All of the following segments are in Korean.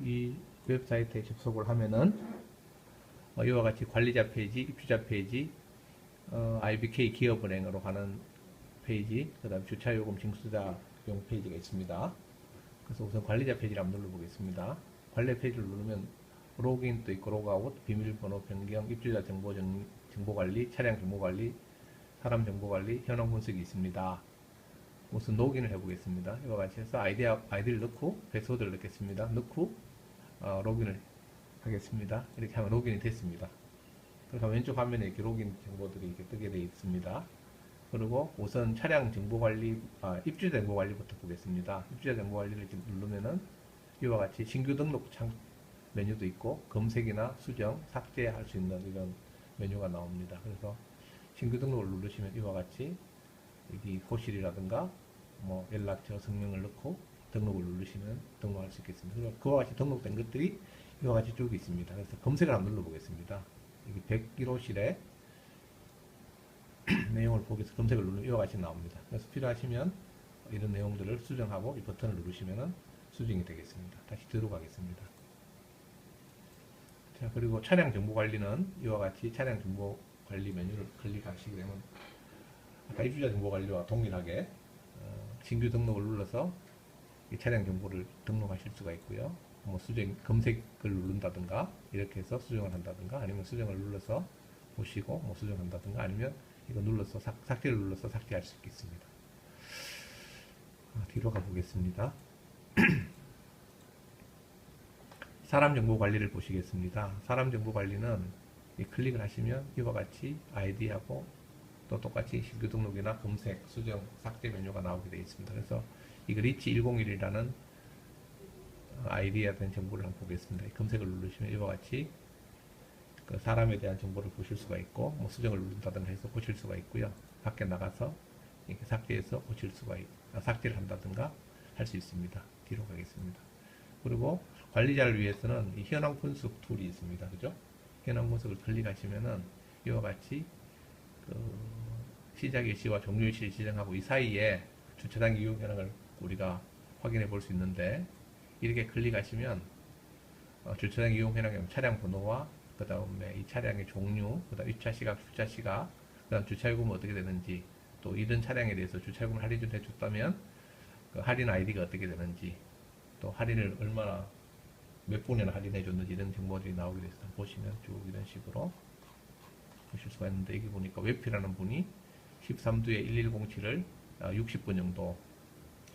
이 웹사이트에 접속을 하면은 이와 같이 관리자 페이지, 입주자 페이지, IBK 기업은행으로 가는 페이지, 그 다음 주차요금 징수자용 페이지가 있습니다. 그래서 우선 관리자 페이지를 한번 눌러보겠습니다. 관리 페이지를 누르면 로그인도 있고 로그아웃, 비밀번호 변경, 입주자 정보관리, 차량 정보관리, 사람 정보관리, 현황 분석이 있습니다. 우선 로그인을 해보겠습니다. 이와 같이 해서 아이디를 넣고 패스워드를 넣겠습니다. 넣고 로그인을 하겠습니다. 이렇게 하면 로그인이 됐습니다. 그래서 왼쪽 화면에 이렇게 로그인 정보들이 이렇게 뜨게 되어 있습니다. 그리고 우선 차량 정보관리, 입주자 정보관리부터 보겠습니다. 입주자 정보관리를 누르면은 이와 같이 신규 등록 창 메뉴도 있고 검색이나 수정, 삭제할 수 있는 이런 메뉴가 나옵니다. 그래서 신규 등록을 누르시면 이와 같이 여기 고실이라든가 뭐 연락처, 성명을 넣고 등록을 누르시면 등록할 수 있겠습니다. 그리고 그와 같이 등록된 것들이 이와 같이 쭉 있습니다. 그래서 검색을 한번 눌러보겠습니다. 여기 101호실에 내용을 보기 위해서 검색을 누르면 이와 같이 나옵니다. 그래서 필요하시면 이런 내용들을 수정하고 이 버튼을 누르시면 수정이 되겠습니다. 다시 들어가겠습니다. 자, 그리고 차량 정보 관리는 이와 같이 차량 정보 관리 메뉴를 클릭하시게 되면 아까 입주자 정보 관리와 동일하게 신규 등록을 눌러서 이 차량 정보를 등록하실 수가 있고요. 뭐 수정, 검색을 누른다든가 이렇게 해서 수정을 한다든가 아니면 수정을 눌러서 보시고 뭐 수정한다든가 아니면 이거 눌러서 삭제를 눌러서 삭제할 수 있겠습니다. 뒤로 가보겠습니다. 사람 정보 관리를 보시겠습니다. 사람 정보 관리는 클릭을 하시면 이와 같이 아이디하고 또 똑같이 신규 등록이나 검색, 수정, 삭제 메뉴가 나오게 되어 있습니다. 그래서 이거 리치101이라는 아이디에 대한 정보를 한번 보겠습니다. 검색을 누르시면 이와 같이 그 사람에 대한 정보를 보실 수가 있고 뭐 수정을 누른다든가 해서 고칠 수가 있고요. 밖에 나가서 이렇게 삭제해서 고칠 수가 삭제를 한다든가 할 수 있습니다. 뒤로 가겠습니다. 그리고 관리자를 위해서는 이 현황 분석 툴이 있습니다. 그죠? 현황 분석을 클릭하시면은 이와 같이 시작 일시와 종료 일시를 지정하고 이 사이에 주차장 이용 현황을 우리가 확인해 볼 수 있는데 이렇게 클릭하시면 주차장 이용 현황에 차량 번호와 그 다음에 이 차량의 종류, 그 다음 입차 시각, 출차 시각, 그 다음 주차요금은 어떻게 되는지, 또 이런 차량에 대해서 주차요금을 할인을 해줬다면 그 할인 아이디가 어떻게 되는지, 또 할인을 얼마나 몇 분이나 할인해 줬는지 이런 정보들이 나오게 돼서 보시면 쭉 이런 식으로 보실 수가 있는데 여기 보니까 웹피라는 분이 13두에 1107을 60분 정도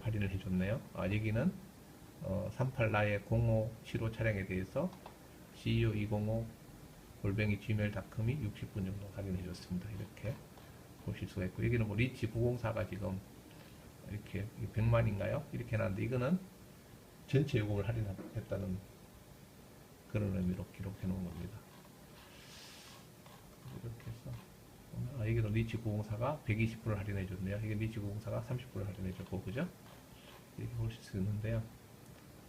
할인을 해줬네요. 여기는 38나의 0575 차량에 대해서 CEO205 골뱅이 gmail.com이 60분 정도 할인해 줬습니다. 이렇게 보실 수가 있고 여기는 뭐 리치 904가 지금 이렇게 100만인가요? 이렇게 해놨는데 이거는 전체 요금을 할인했다는 그런 의미로 기록해 놓은 겁니다. 이렇게 해서 여기도 리치 904가 120%를 할인해 줬네요. 이게 리치 904가 30%를 할인해 줬고 그죠? 이렇게 보실 수 있는데요.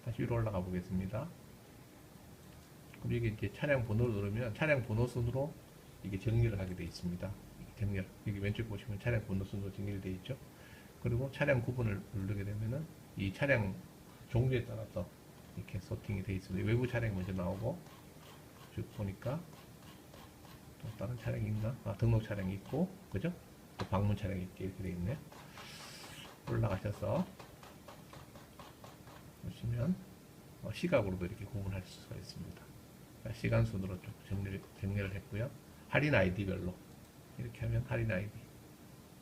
다시 위로 올라가 보겠습니다. 그럼 이게 이제 차량 번호를 누르면 차량 번호 순으로 이게 정리를 하게 되어 있습니다. 여기 왼쪽 보시면 차량 번호 순으로 정리를 되어 있죠. 그리고 차량 구분을 누르게 되면은 이 차량 종류에 따라서 이렇게 소팅이 되어 있습니다. 외부 차량이 먼저 나오고 쭉 보니까 또 다른 차량이 있나? 등록 차량이 있고 그죠? 또 방문 차량이 이렇게 되어 있네. 올라가셔서 보시면 시각으로도 이렇게 구분할 수가 있습니다. 시간 순으로 쭉 정리를 했고요. 할인 아이디별로 이렇게 하면 할인 아이디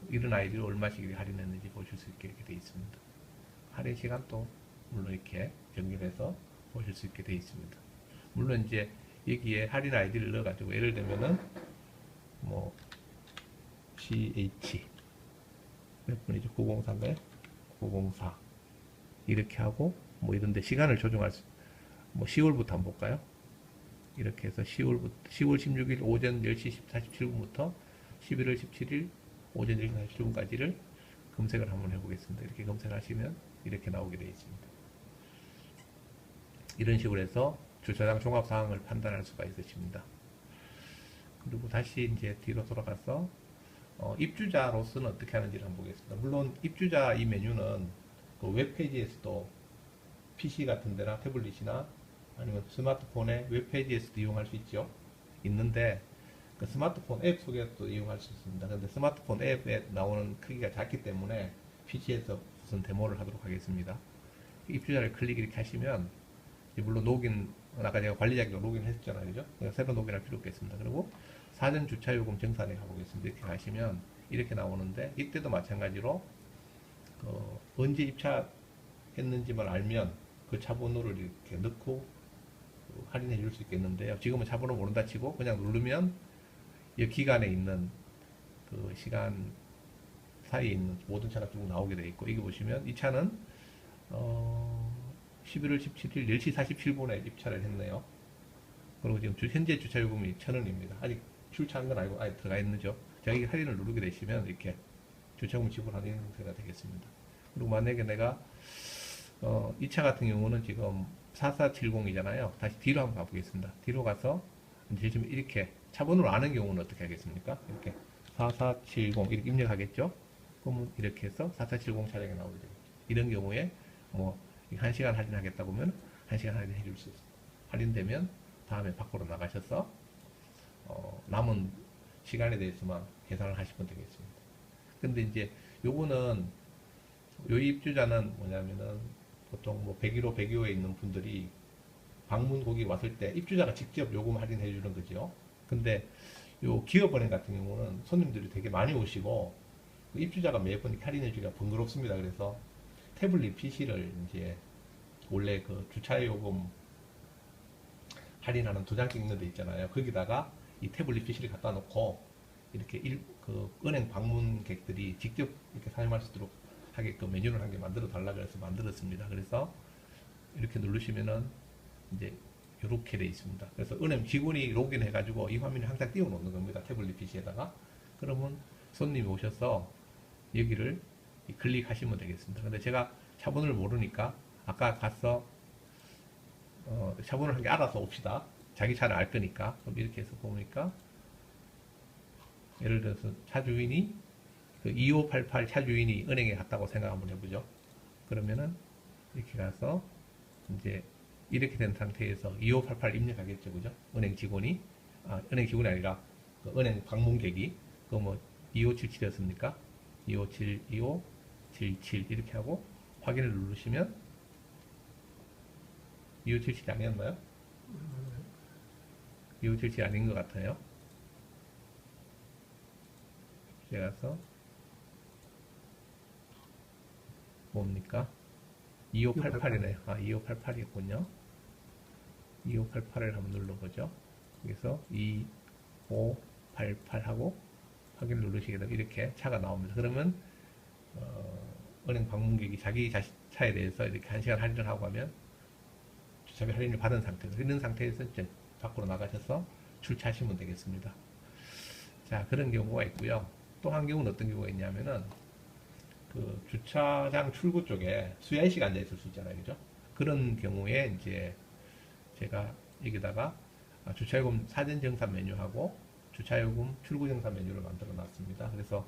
이런 아이디를 얼마씩 할인했는지 보실 수 있게 이렇게 되어 있습니다. 할인 시간도 물론 이렇게 정리해서 보실 수 있게 되어 있습니다. 물론 이제 여기에 할인 아이디를 넣어가지고 예를 들면은 뭐 CH 몇 분이죠? 903에 904 이렇게 하고 뭐 이런데 시간을 조정할 수 뭐 10월부터 한번 볼까요? 이렇게 해서 10월 16일 오전 10시 47분부터 11월 17일 오전 10시 47분까지를 검색을 한번 해보겠습니다. 이렇게 검색하시면 이렇게 나오게 되어 있습니다. 이런 식으로 해서 주차장 종합 사항을 판단할 수가 있으십니다. 그리고 다시 이제 뒤로 돌아가서 입주자로서는 어떻게 하는지를 한번 보겠습니다. 물론 입주자 이 메뉴는 그 웹페이지에서도 PC 같은 데나 태블릿이나 아니면 스마트폰의 웹페이지에서도 이용할 수 있죠. 있는데 그 스마트폰 앱 속에서도 이용할 수 있습니다. 근데 스마트폰 앱에 나오는 크기가 작기 때문에 PC에서 우선 데모를 하도록 하겠습니다. 입주자를 클릭 이렇게 하시면 물론 로긴 아까 제가 관리자격으로 로그인 했잖아요, 그죠? 새로 로그인할 필요 없겠습니다. 그리고 사전 주차요금 정산에 가보겠습니다. 이렇게 가시면 이렇게 나오는데 이때도 마찬가지로 언제 입차했는지만 알면 그 차번호를 이렇게 넣고 할인해 줄 수 있겠는데요. 지금은 차번호 모른다 치고 그냥 누르면 이 기간에 있는 그 시간 사이에 있는 모든 차가 쭉 나오게 되어 있고, 여기 보시면 이 차는 11월 17일 10시 47분에 입차를 했네요. 그리고 지금 현재 주차요금이 1,000원입니다. 아직 출차한 건 아니고 아직 들어가 있는죠. 제가 이 할인을 누르게 되시면 이렇게 주차요금 지불하는 형태가 되겠습니다. 그리고 만약에 내가 이 차 같은 경우는 지금 4470이잖아요. 다시 뒤로 한번 가보겠습니다. 뒤로 가서 이제 지금 이렇게 차번호를 아는 경우는 어떻게 하겠습니까? 이렇게 4470 이렇게 입력하겠죠? 그러면 이렇게 해서 4470 차량이 나오게 되겠죠. 이런 경우에 뭐 1시간 할인하겠다 보면 1시간 할인해 줄 수 있어요. 할인되면 다음에 밖으로 나가셔서 남은 시간에 대해서만 계산을 하시면 되겠습니다. 근데 이제 요거는 요 입주자는 뭐냐면은 보통 뭐 101호, 102호에 있는 분들이 방문 고객 왔을 때 입주자가 직접 요금 할인해 주는 거죠. 근데 요 기업은행 같은 경우는 손님들이 되게 많이 오시고 입주자가 매번 할인해 주기가 번거롭습니다. 그래서 태블릿 PC를 이제 원래 그 주차요금 할인하는 도장 찍는 데 있잖아요. 거기다가 이 태블릿 PC를 갖다 놓고 이렇게 그 은행 방문객들이 직접 이렇게 사용할 수 있도록 하게끔 메뉴를 한 개 만들어 달라 그래서 만들었습니다. 그래서 이렇게 누르시면은 이제 이렇게 돼 있습니다. 그래서 은행 직원이 로그인 해가지고 이 화면을 항상 띄워놓는 겁니다. 태블릿 PC에다가. 그러면 손님이 오셔서 여기를 클릭하시면 되겠습니다. 근데 제가 차번호를 모르니까 아까 가서 차번호를 한 개 알아서 옵시다. 자기 차를 알 거니까. 그럼 이렇게 해서 보니까 예를 들어서 차 주인이 그 2588 차 주인이 은행에 갔다고 생각 한번 해보죠. 그러면은 이렇게 가서 이제 이렇게 된 상태에서 2588 입력하겠죠, 그죠? 은행 직원이 은행 직원이 아니라 그 은행 방문객이 그 뭐 2577이었습니까? 2577, 2577 이렇게 하고 확인을 누르시면 2577이 아니었나요? 2577 아닌 것 같아요. 제가 가서 뭡니까? 2588이네요. 2588이었군요. 2588을 한번 눌러보죠. 여기서 2588하고 확인 누르시게 되면 이렇게 차가 나옵니다. 그러면 은행 방문객이 자기 차에 대해서 이렇게 1시간 할인을 하고 하면 주차비 할인을 받은 상태로 있는 상태에서 이제 밖으로 나가셔서 출차하시면 되겠습니다. 자, 그런 경우가 있고요. 또 한 경우는 어떤 경우가 있냐면은 그 주차장 출구 쪽에 수야이씨가 앉아 있을 수 있잖아요, 그죠? 그런 경우에 이제 제가 여기다가 주차요금 사전 정산 메뉴하고 주차요금 출구 정산 메뉴를 만들어 놨습니다. 그래서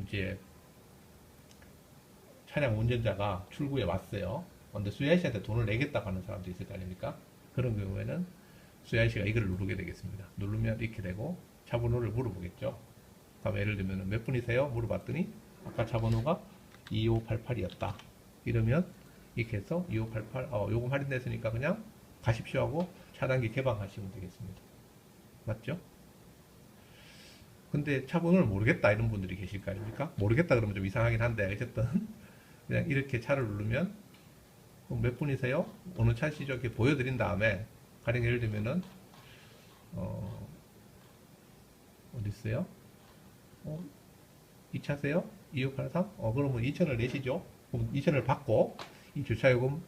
이제 차량 운전자가 출구에 왔어요. 근데 수야이씨한테 돈을 내겠다고 하는 사람도 있을 거 아닙니까? 그런 경우에는 수야이씨가 이걸 누르게 되겠습니다. 누르면 이렇게 되고 차 번호를 물어보겠죠. 다음 예를 들면 몇 분이세요? 물어봤더니 아까 차 번호가 2588이었다. 이러면 이렇게 해서 2588 요금 할인됐으니까 그냥 가십시오 하고 차단기 개방하시면 되겠습니다. 맞죠? 근데 차 번호를 모르겠다 이런 분들이 계실 거 아닙니까? 모르겠다 그러면 좀 이상하긴 한데 어쨌든 그냥 이렇게 차를 누르면 몇 분이세요? 어느 차시죠? 이렇게 보여드린 다음에 가령 예를 들면은 어디 있어요? 이 차세요? 2583? 그러면 2,000을 내시죠? 그럼 2,000을 받고 이 주차요금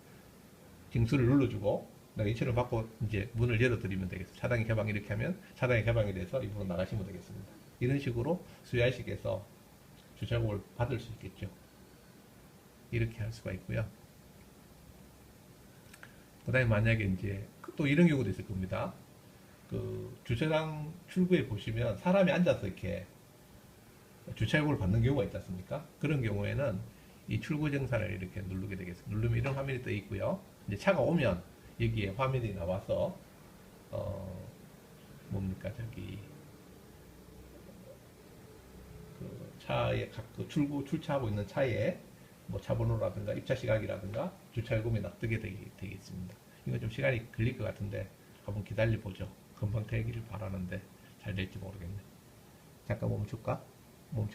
징수를 눌러주고 내가 2,000을 받고 이제 문을 열어드리면 되겠습니다. 차량이 개방 이렇게 하면 차량이 개방이 돼서 이부로 나가시면 되겠습니다. 이런 식으로 수야식에서 주차요금을 받을 수 있겠죠. 이렇게 할 수가 있고요. 그 다음에 만약에 이제 또 이런 경우도 있을 겁니다. 그 주차장 출구에 보시면 사람이 앉아서 이렇게 주차요금을 받는 경우가 있지 않습니까? 그런 경우에는 이 출고 정산을 이렇게 누르게 되겠습니다. 누르면 이런 화면이 떠 있고요. 이제 차가 오면 여기에 화면이 나와서 뭡니까 저기 그 차에 그 출차하고 있는 차에 뭐 차번호라든가 입차 시각이라든가 주차 요금이 납득이 되겠습니다. 이거 좀 시간이 걸릴 것 같은데 한번 기다려 보죠. 금방 되기를 바라는데 잘 될지 모르겠네. 잠깐 멈출까? 멈춰.